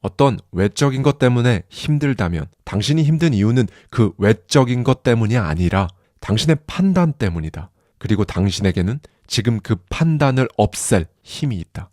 어떤 외적인 것 때문에 힘들다면 당신이 힘든 이유는 그 외적인 것 때문이 아니라 당신의 판단 때문이다. 그리고 당신에게는 지금 그 판단을 없앨 힘이 있다.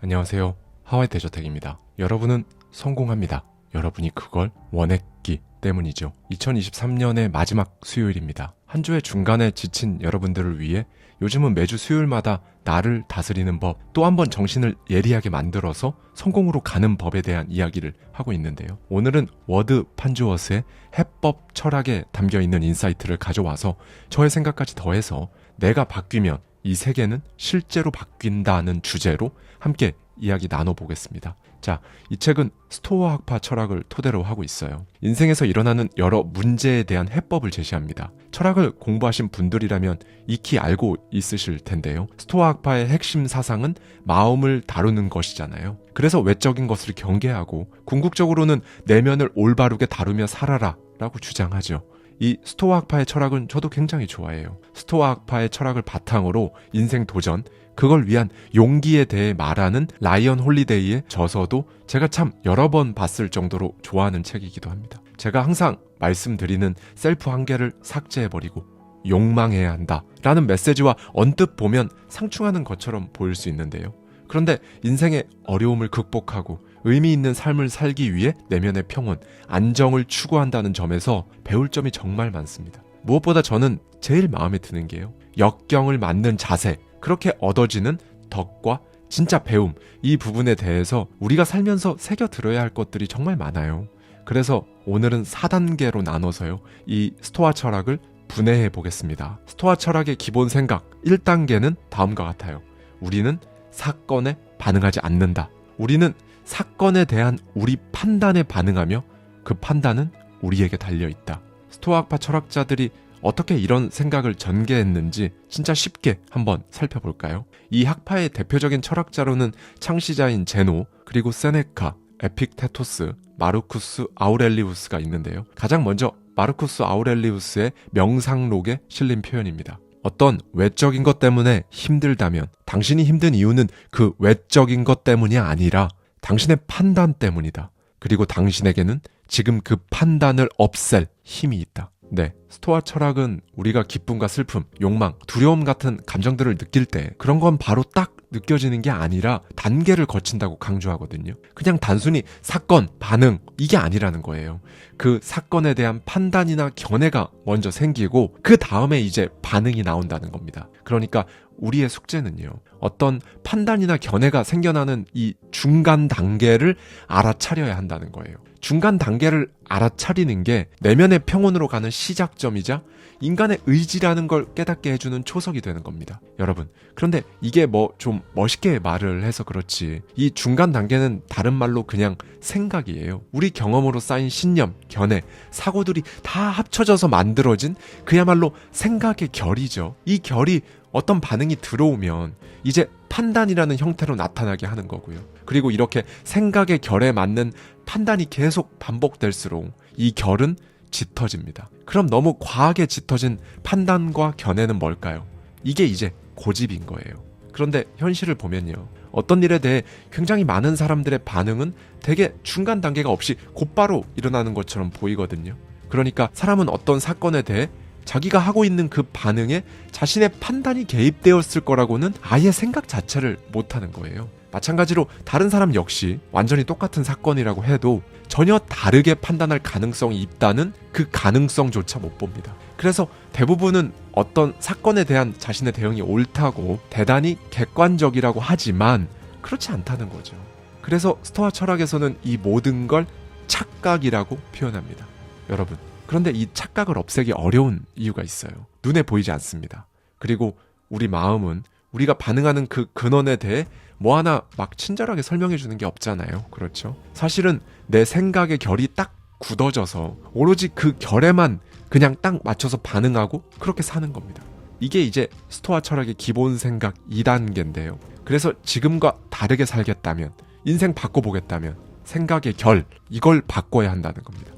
안녕하세요. 하와이 대저택입니다. 여러분은 성공합니다. 여러분이 그걸 원했기 때문이죠. 2023년의 마지막 수요일입니다. 한 주의 중간에 지친 여러분들을 위해 요즘은 매주 수요일마다 나를 다스리는 법, 또 한 번 정신을 예리하게 만들어서 성공으로 가는 법에 대한 이야기를 하고 있는데요. 오늘은 워드 판주어스의 해법 철학에 담겨있는 인사이트를 가져와서 저의 생각까지 더해서 내가 바뀌면 이 세계는 실제로 바뀐다는 주제로 함께 이야기 나눠보겠습니다. 자, 이 책은 스토아 학파 철학을 토대로 하고 있어요. 인생에서 일어나는 여러 문제에 대한 해법을 제시합니다. 철학을 공부하신 분들이라면 익히 알고 있으실 텐데요. 스토아 학파의 핵심 사상은 마음을 다루는 것이잖아요. 그래서 외적인 것을 경계하고 궁극적으로는 내면을 올바르게 다루며 살아라 라고 주장하죠. 이 스토아 학파의 철학은 저도 굉장히 좋아해요. 스토아 학파의 철학을 바탕으로 인생 도전, 그걸 위한 용기에 대해 말하는 라이언 홀리데이의 저서도 제가 참 여러 번 봤을 정도로 좋아하는 책이기도 합니다. 제가 항상 말씀드리는 셀프 한계를 삭제해버리고 욕망해야 한다 라는 메시지와 언뜻 보면 상충하는 것처럼 보일 수 있는데요. 그런데 인생의 어려움을 극복하고 의미 있는 삶을 살기 위해 내면의 평온, 안정을 추구한다는 점에서 배울 점이 정말 많습니다. 무엇보다 저는 제일 마음에 드는 게요. 역경을 맞는 자세, 그렇게 얻어지는 덕과 진짜 배움, 이 부분에 대해서 우리가 살면서 새겨들어야 할 것들이 정말 많아요. 그래서 오늘은 4단계로 나눠서요. 이 스토아 철학을 분해해 보겠습니다. 스토아 철학의 기본 생각 1단계는 다음과 같아요. 우리는 사건에 반응하지 않는다. 우리는 사건에 대한 우리 판단에 반응하며 그 판단은 우리에게 달려있다. 스토아 학파 철학자들이 어떻게 이런 생각을 전개했는지 진짜 쉽게 한번 살펴볼까요? 이 학파의 대표적인 철학자로는 창시자인 제노, 그리고 세네카, 에픽테토스, 마르쿠스 아우렐리우스가 있는데요. 가장 먼저 마르쿠스 아우렐리우스의 명상록에 실린 표현입니다. 어떤 외적인 것 때문에 힘들다면 당신이 힘든 이유는 그 외적인 것 때문이 아니라 당신의 판단 때문이다. 그리고 당신에게는 지금 그 판단을 없앨 힘이 있다. 네, 스토아 철학은 우리가 기쁨과 슬픔, 욕망, 두려움 같은 감정들을 느낄 때 그런 건 바로 딱 느껴지는 게 아니라 단계를 거친다고 강조하거든요. 그냥 단순히 사건, 반응 이게 아니라는 거예요. 그 사건에 대한 판단이나 견해가 먼저 생기고 그 다음에 이제 반응이 나온다는 겁니다. 그러니까 우리의 숙제는요. 어떤 판단이나 견해가 생겨나는 이 중간 단계를 알아차려야 한다는 거예요. 중간 단계를 알아차리는 게 내면의 평온으로 가는 시작점이자 인간의 의지라는 걸 깨닫게 해주는 초석이 되는 겁니다. 여러분, 그런데 이게 좀 멋있게 말을 해서 그렇지 이 중간 단계는 다른 말로 그냥 생각이에요. 우리 경험으로 쌓인 신념, 견해, 사고들이 다 합쳐져서 만들어진 그야말로 생각의 결이죠. 이 결이 어떤 반응이 들어오면 이제 판단이라는 형태로 나타나게 하는 거고요. 그리고 이렇게 생각의 결에 맞는 판단이 계속 반복될수록 이 결은 짙어집니다. 그럼 너무 과하게 짙어진 판단과 견해는 뭘까요? 이게 이제 고집인 거예요. 그런데 현실을 보면요. 어떤 일에 대해 굉장히 많은 사람들의 반응은 되게 중간 단계가 없이 곧바로 일어나는 것처럼 보이거든요. 그러니까 사람은 어떤 사건에 대해 자기가 하고 있는 그 반응에 자신의 판단이 개입되었을 거라고는 아예 생각 자체를 못하는 거예요. 마찬가지로 다른 사람 역시 완전히 똑같은 사건이라고 해도 전혀 다르게 판단할 가능성이 있다는 그 가능성조차 못 봅니다. 그래서 대부분은 어떤 사건에 대한 자신의 대응이 옳다고 대단히 객관적이라고 하지만 그렇지 않다는 거죠. 그래서 스토아 철학에서는 이 모든 걸 착각이라고 표현합니다. 여러분, 그런데 이 착각을 없애기 어려운 이유가 있어요. 눈에 보이지 않습니다. 그리고 우리 마음은 우리가 반응하는 그 근원에 대해 뭐 하나 막 친절하게 설명해 주는 게 없잖아요. 그렇죠? 사실은 내 생각의 결이 딱 굳어져서 오로지 그 결에만 그냥 딱 맞춰서 반응하고 그렇게 사는 겁니다. 이게 이제 스토아 철학의 기본 생각 2단계인데요. 그래서 지금과 다르게 살겠다면, 인생 바꿔보겠다면 생각의 결, 이걸 바꿔야 한다는 겁니다.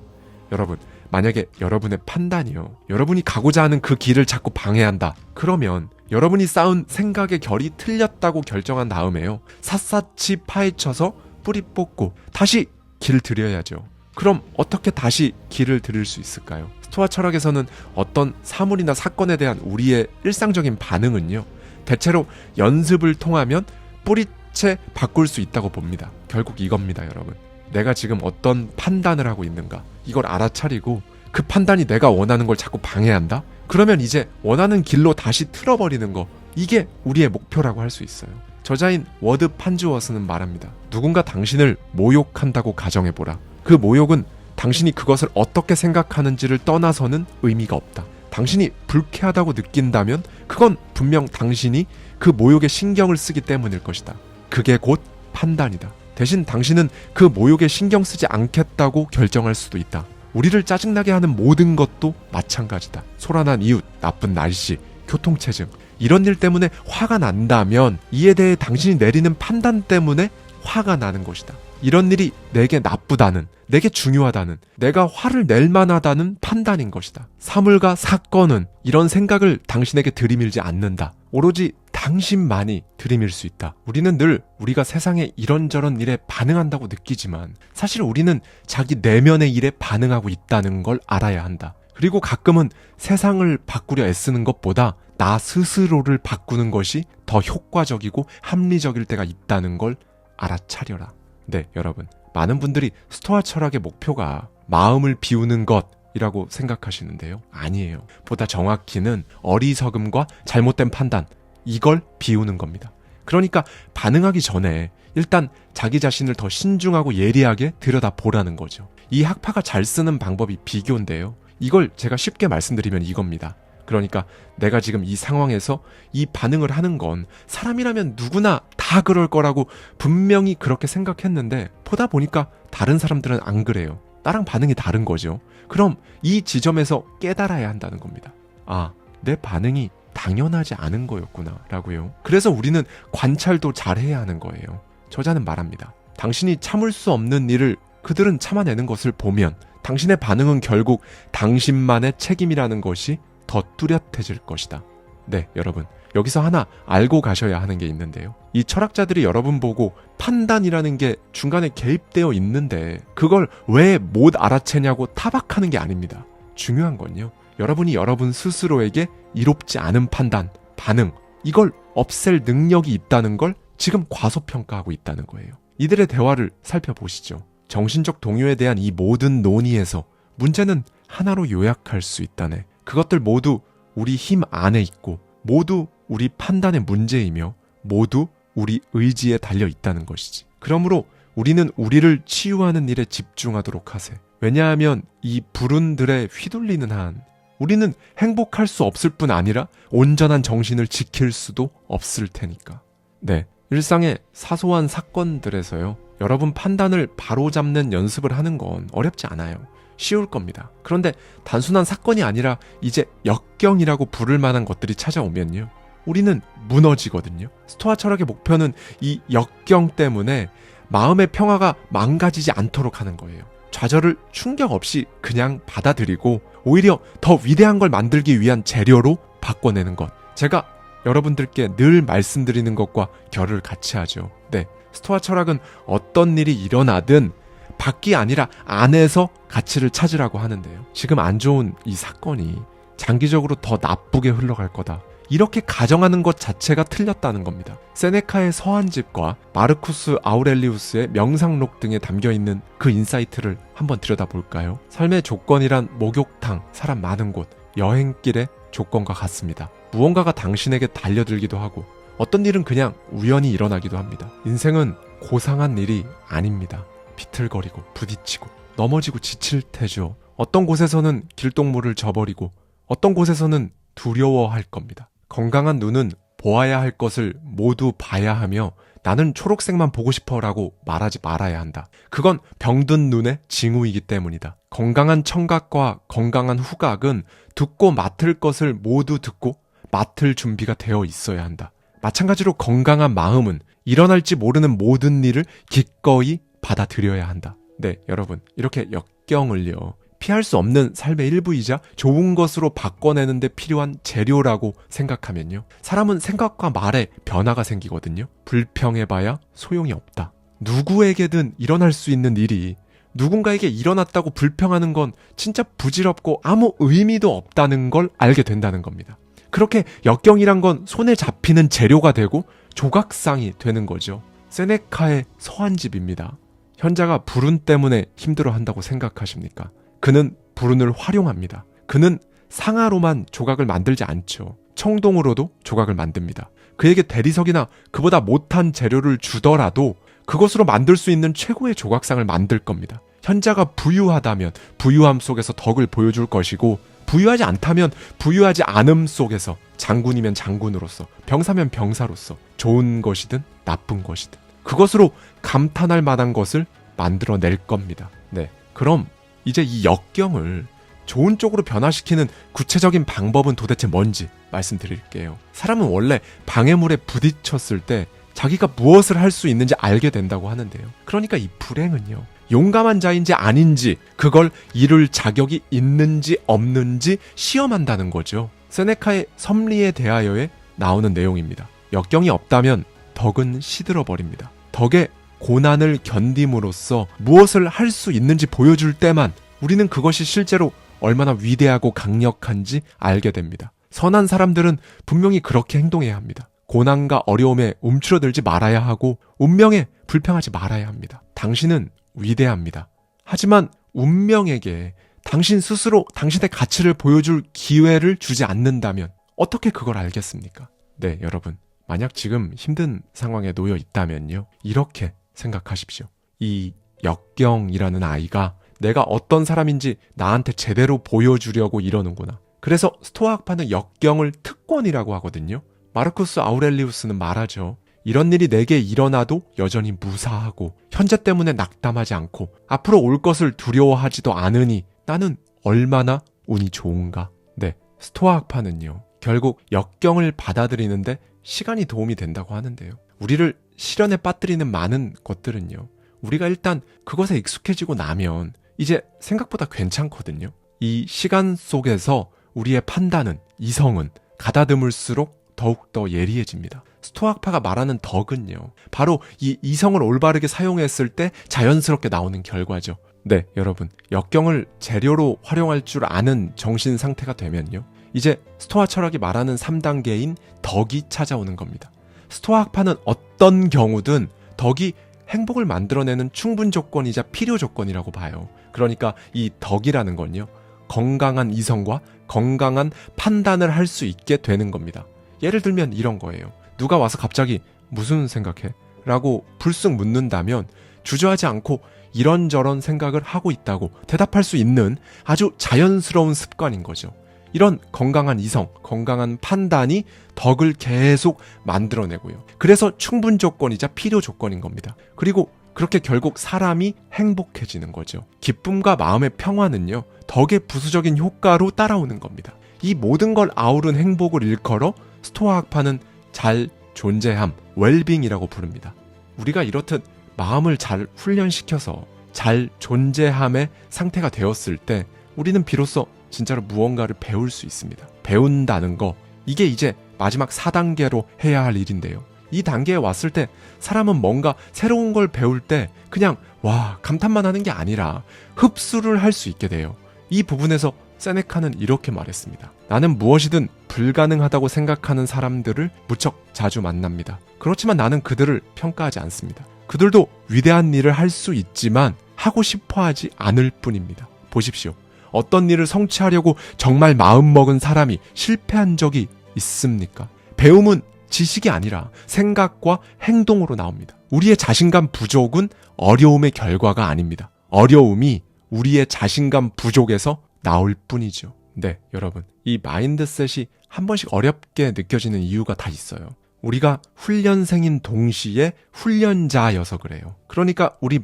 여러분, 만약에 여러분의 판단이요, 여러분이 가고자 하는 그 길을 자꾸 방해한다. 그러면 여러분이 쌓은 생각의 결이 틀렸다고 결정한 다음에요, 샅샅이 파헤쳐서 뿌리 뽑고 다시 길 들여야죠. 그럼 어떻게 다시 길을 들일 수 있을까요? 스토아 철학에서는 어떤 사물이나 사건에 대한 우리의 일상적인 반응은요, 대체로 연습을 통하면 뿌리채 바꿀 수 있다고 봅니다. 결국 이겁니다, 여러분. 내가 지금 어떤 판단을 하고 있는가, 이걸 알아차리고 그 판단이 내가 원하는 걸 자꾸 방해한다? 그러면 이제 원하는 길로 다시 틀어버리는 거, 이게 우리의 목표라고 할 수 있어요. 저자인 워드 판즈워스는 말합니다. 누군가 당신을 모욕한다고 가정해보라. 그 모욕은 당신이 그것을 어떻게 생각하는지를 떠나서는 의미가 없다. 당신이 불쾌하다고 느낀다면 그건 분명 당신이 그 모욕에 신경을 쓰기 때문일 것이다. 그게 곧 판단이다. 대신 당신은 그 모욕에 신경 쓰지 않겠다고 결정할 수도 있다. 우리를 짜증나게 하는 모든 것도 마찬가지다. 소란한 이웃, 나쁜 날씨, 교통체증, 이런 일 때문에 화가 난다면 이에 대해 당신이 내리는 판단 때문에 화가 나는 것이다. 이런 일이 내게 나쁘다는, 내게 중요하다는, 내가 화를 낼 만하다는 판단인 것이다. 사물과 사건은 이런 생각을 당신에게 들이밀지 않는다. 오로지 당신만이 들이밀 수 있다. 우리는 늘 우리가 세상의 이런저런 일에 반응한다고 느끼지만 사실 우리는 자기 내면의 일에 반응하고 있다는 걸 알아야 한다. 그리고 가끔은 세상을 바꾸려 애쓰는 것보다 나 스스로를 바꾸는 것이 더 효과적이고 합리적일 때가 있다는 걸 알아차려라. 네, 여러분. 많은 분들이 스토아 철학의 목표가 마음을 비우는 것이라고 생각하시는데요. 아니에요. 보다 정확히는 어리석음과 잘못된 판단, 이걸 비우는 겁니다. 그러니까 반응하기 전에 일단 자기 자신을 더 신중하고 예리하게 들여다보라는 거죠. 이 학파가 잘 쓰는 방법이 비교인데요. 이걸 제가 쉽게 말씀드리면 이겁니다. 그러니까 내가 지금 이 상황에서 이 반응을 하는 건 사람이라면 누구나 다 그럴 거라고 분명히 그렇게 생각했는데 보다 보니까 다른 사람들은 안 그래요. 나랑 반응이 다른 거죠. 그럼 이 지점에서 깨달아야 한다는 겁니다. 아, 내 반응이 당연하지 않은 거였구나 라고요. 그래서 우리는 관찰도 잘해야 하는 거예요. 저자는 말합니다. 당신이 참을 수 없는 일을 그들은 참아내는 것을 보면 당신의 반응은 결국 당신만의 책임이라는 것이 더 뚜렷해질 것이다. 네, 여러분. 여기서 하나 알고 가셔야 하는 게 있는데요. 이 철학자들이 여러분 보고 판단이라는 게 중간에 개입되어 있는데 그걸 왜 못 알아채냐고 타박하는 게 아닙니다. 중요한 건요. 여러분이 여러분 스스로에게 이롭지 않은 판단, 반응, 이걸 없앨 능력이 있다는 걸 지금 과소평가하고 있다는 거예요. 이들의 대화를 살펴보시죠. 정신적 동요에 대한 이 모든 논의에서 문제는 하나로 요약할 수 있다네. 그것들 모두 우리 힘 안에 있고 모두 우리 판단의 문제이며 모두 우리 의지에 달려 있다는 것이지. 그러므로 우리는 우리를 치유하는 일에 집중하도록 하세. 왜냐하면 이 불운들에 휘둘리는 한 우리는 행복할 수 없을 뿐 아니라 온전한 정신을 지킬 수도 없을 테니까. 네, 일상의 사소한 사건들에서요. 여러분 판단을 바로잡는 연습을 하는 건 어렵지 않아요. 쉬울 겁니다. 그런데 단순한 사건이 아니라 이제 역경이라고 부를 만한 것들이 찾아오면요. 우리는 무너지거든요. 스토아 철학의 목표는 이 역경 때문에 마음의 평화가 망가지지 않도록 하는 거예요. 좌절을 충격 없이 그냥 받아들이고 오히려 더 위대한 걸 만들기 위한 재료로 바꿔내는 것. 제가 여러분들께 늘 말씀드리는 것과 결을 같이 하죠. 네, 스토아 철학은 어떤 일이 일어나든 밖이 아니라 안에서 가치를 찾으라고 하는데요. 지금 안 좋은 이 사건이 장기적으로 더 나쁘게 흘러갈 거다. 이렇게 가정하는 것 자체가 틀렸다는 겁니다. 세네카의 서한집과 마르쿠스 아우렐리우스의 명상록 등에 담겨있는 그 인사이트를 한번 들여다볼까요? 삶의 조건이란 목욕탕, 사람 많은 곳, 여행길의 조건과 같습니다. 무언가가 당신에게 달려들기도 하고 어떤 일은 그냥 우연히 일어나기도 합니다. 인생은 고상한 일이 아닙니다. 비틀거리고 부딪히고 넘어지고 지칠 테죠. 어떤 곳에서는 길동무를 저버리고 어떤 곳에서는 두려워할 겁니다. 건강한 눈은 보아야 할 것을 모두 봐야 하며 나는 초록색만 보고 싶어 라고 말하지 말아야 한다. 그건 병든 눈의 징후이기 때문이다. 건강한 청각과 건강한 후각은 듣고 맡을 것을 모두 듣고 맡을 준비가 되어 있어야 한다. 마찬가지로 건강한 마음은 일어날지 모르는 모든 일을 기꺼이 받아들여야 한다. 네, 여러분, 이렇게 역경을요, 피할 수 없는 삶의 일부이자 좋은 것으로 바꿔내는 데 필요한 재료라고 생각하면요, 사람은 생각과 말에 변화가 생기거든요. 불평해봐야 소용이 없다. 누구에게든 일어날 수 있는 일이 누군가에게 일어났다고 불평하는 건 진짜 부질없고 아무 의미도 없다는 걸 알게 된다는 겁니다. 그렇게 역경이란 건 손에 잡히는 재료가 되고 조각상이 되는 거죠. 세네카의 서한집입니다. 현자가 불운 때문에 힘들어한다고 생각하십니까? 그는 불운을 활용합니다. 그는 상아로만 조각을 만들지 않죠. 청동으로도 조각을 만듭니다. 그에게 대리석이나 그보다 못한 재료를 주더라도 그것으로 만들 수 있는 최고의 조각상을 만들 겁니다. 현자가 부유하다면 부유함 속에서 덕을 보여줄 것이고, 부유하지 않다면 부유하지 않음 속에서 장군이면 장군으로서, 병사면 병사로서 좋은 것이든 나쁜 것이든 그것으로 감탄할 만한 것을 만들어낼 겁니다. 네, 그럼 이제 이 역경을 좋은 쪽으로 변화시키는 구체적인 방법은 도대체 뭔지 말씀드릴게요. 사람은 원래 방해물에 부딪혔을 때 자기가 무엇을 할 수 있는지 알게 된다고 하는데요. 그러니까 이 불행은요, 용감한 자인지 아닌지, 그걸 이룰 자격이 있는지 없는지 시험한다는 거죠. 세네카의 섭리에 대하여에 나오는 내용입니다. 역경이 없다면 덕은 시들어 버립니다. 덕에 고난을 견딤으로써 무엇을 할 수 있는지 보여줄 때만 우리는 그것이 실제로 얼마나 위대하고 강력한지 알게 됩니다. 선한 사람들은 분명히 그렇게 행동해야 합니다. 고난과 어려움에 움츠러들지 말아야 하고 운명에 불평하지 말아야 합니다. 당신은 위대합니다. 하지만 운명에게 당신 스스로 당신의 가치를 보여줄 기회를 주지 않는다면 어떻게 그걸 알겠습니까? 네, 여러분. 만약 지금 힘든 상황에 놓여 있다면요, 이렇게 생각하십시오. 이 역경이라는 아이가 내가 어떤 사람인지 나한테 제대로 보여주려고 이러는구나. 그래서 스토아학파는 역경을 특권이라고 하거든요. 마르쿠스 아우렐리우스는 말하죠. 이런 일이 내게 일어나도 여전히 무사하고 현재 때문에 낙담하지 않고 앞으로 올 것을 두려워하지도 않으니 나는 얼마나 운이 좋은가. 네, 스토아학파는요, 결국 역경을 받아들이는데 시간이 도움이 된다고 하는데요. 우리를 시련에 빠뜨리는 많은 것들은요, 우리가 일단 그것에 익숙해지고 나면 이제 생각보다 괜찮거든요. 이 시간 속에서 우리의 판단은, 이성은 가다듬을수록 더욱더 예리해집니다. 스토아학파가 말하는 덕은요, 바로 이 이성을 올바르게 사용했을 때 자연스럽게 나오는 결과죠. 네, 여러분, 역경을 재료로 활용할 줄 아는 정신 상태가 되면요, 이제 스토아 철학이 말하는 3단계인 덕이 찾아오는 겁니다. 스토아학파는 어떤 경우든 덕이 행복을 만들어내는 충분 조건이자 필요 조건이라고 봐요. 그러니까 이 덕이라는 건요, 건강한 이성과 건강한 판단을 할 수 있게 되는 겁니다. 예를 들면 이런 거예요. 누가 와서 갑자기 무슨 생각해? 라고 불쑥 묻는다면 주저하지 않고 이런저런 생각을 하고 있다고 대답할 수 있는 아주 자연스러운 습관인 거죠. 이런 건강한 이성, 건강한 판단이 덕을 계속 만들어내고요. 그래서 충분 조건이자 필요 조건인 겁니다. 그리고 그렇게 결국 사람이 행복해지는 거죠. 기쁨과 마음의 평화는요, 덕의 부수적인 효과로 따라오는 겁니다. 이 모든 걸 아우른 행복을 일컬어 스토아학파는 잘 존재함, 웰빙이라고 부릅니다. 우리가 이렇듯 마음을 잘 훈련시켜서 잘 존재함의 상태가 되었을 때 우리는 비로소 진짜로 무언가를 배울 수 있습니다. 배운다는 거, 이게 이제 마지막 4단계로 해야 할 일인데요. 이 단계에 왔을 때 사람은 뭔가 새로운 걸 배울 때 그냥 와, 감탄만 하는 게 아니라 흡수를 할 수 있게 돼요. 이 부분에서 세네카는 이렇게 말했습니다. 나는 무엇이든 불가능하다고 생각하는 사람들을 무척 자주 만납니다. 그렇지만 나는 그들을 평가하지 않습니다. 그들도 위대한 일을 할 수 있지만 하고 싶어 하지 않을 뿐입니다. 보십시오. 어떤 일을 성취하려고 정말 마음먹은 사람이 실패한 적이 있습니까? 배움은 지식이 아니라 생각과 행동으로 나옵니다. 우리의 자신감 부족은 어려움의 결과가 아닙니다. 어려움이 우리의 자신감 부족에서 나올 뿐이죠. 네, 여러분, 이 마인드셋이 한 번씩 어렵게 느껴지는 이유가 다 있어요. 우리가 훈련생인 동시에 훈련자여서 그래요. 그러니까 우리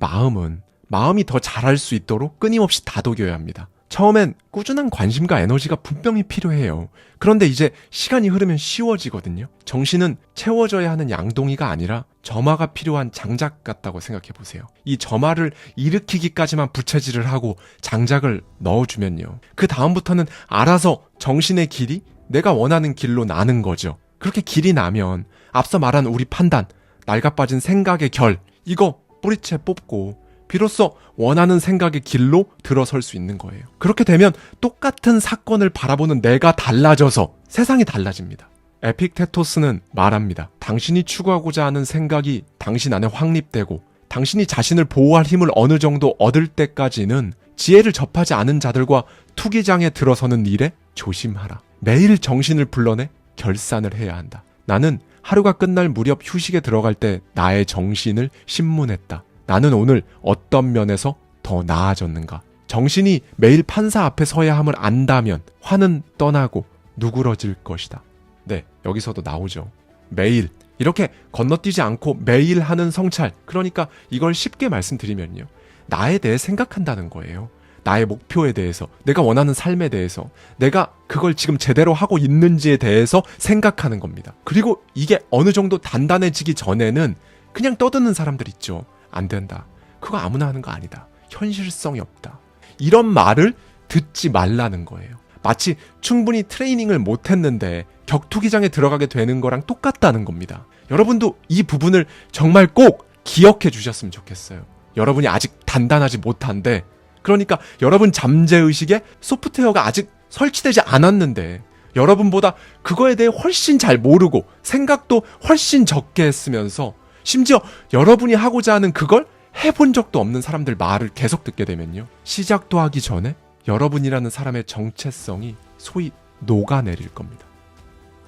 마음이 더 잘할 수 있도록 끊임없이 다독여야 합니다. 처음엔 꾸준한 관심과 에너지가 분명히 필요해요. 그런데 이제 시간이 흐르면 쉬워지거든요. 정신은 채워져야 하는 양동이가 아니라 점화가 필요한 장작 같다고 생각해 보세요. 이 점화를 일으키기까지만 부채질을 하고 장작을 넣어주면요, 그 다음부터는 알아서 정신의 길이 내가 원하는 길로 나는 거죠. 그렇게 길이 나면 앞서 말한 우리 판단, 낡아빠진 생각의 결, 이거 뿌리채 뽑고 비로소 원하는 생각의 길로 들어설 수 있는 거예요. 그렇게 되면 똑같은 사건을 바라보는 내가 달라져서 세상이 달라집니다. 에픽테토스는 말합니다. 당신이 추구하고자 하는 생각이 당신 안에 확립되고 당신이 자신을 보호할 힘을 어느 정도 얻을 때까지는 지혜를 접하지 않은 자들과 투기장에 들어서는 일에 조심하라. 매일 정신을 불러내 결산을 해야 한다. 나는 하루가 끝날 무렵 휴식에 들어갈 때 나의 정신을 신문했다. 나는 오늘 어떤 면에서 더 나아졌는가? 정신이 매일 판사 앞에 서야 함을 안다면 화는 떠나고 누그러질 것이다. 네, 여기서도 나오죠. 매일 이렇게 건너뛰지 않고 매일 하는 성찰. 그러니까 이걸 쉽게 말씀드리면요. 나에 대해 생각한다는 거예요. 나의 목표에 대해서, 내가 원하는 삶에 대해서, 내가 그걸 지금 제대로 하고 있는지에 대해서 생각하는 겁니다. 그리고 이게 어느 정도 단단해지기 전에는 그냥 떠드는 사람들 있죠. 안 된다. 그거 아무나 하는 거 아니다. 현실성이 없다. 이런 말을 듣지 말라는 거예요. 마치 충분히 트레이닝을 못했는데 격투기장에 들어가게 되는 거랑 똑같다는 겁니다. 여러분도 이 부분을 정말 꼭 기억해 주셨으면 좋겠어요. 여러분이 아직 단단하지 못한데, 그러니까 여러분 잠재의식에 소프트웨어가 아직 설치되지 않았는데 여러분보다 그거에 대해 훨씬 잘 모르고 생각도 훨씬 적게 했으면서 심지어 여러분이 하고자 하는 그걸 해본 적도 없는 사람들 말을 계속 듣게 되면요. 시작도 하기 전에 여러분이라는 사람의 정체성이 소위 녹아내릴 겁니다.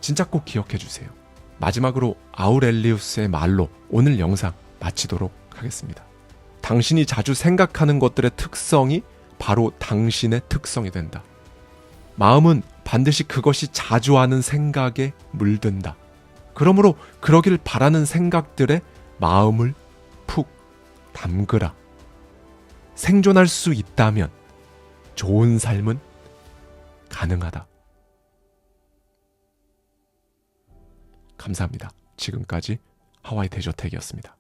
진짜 꼭 기억해 주세요. 마지막으로 아우렐리우스의 말로 오늘 영상 마치도록 하겠습니다. 당신이 자주 생각하는 것들의 특성이 바로 당신의 특성이 된다. 마음은 반드시 그것이 자주 하는 생각에 물든다. 그러므로 그러길 바라는 생각들에 마음을 푹 담그라. 생존할 수 있다면 좋은 삶은 가능하다. 감사합니다. 지금까지 하와이 대저택이었습니다.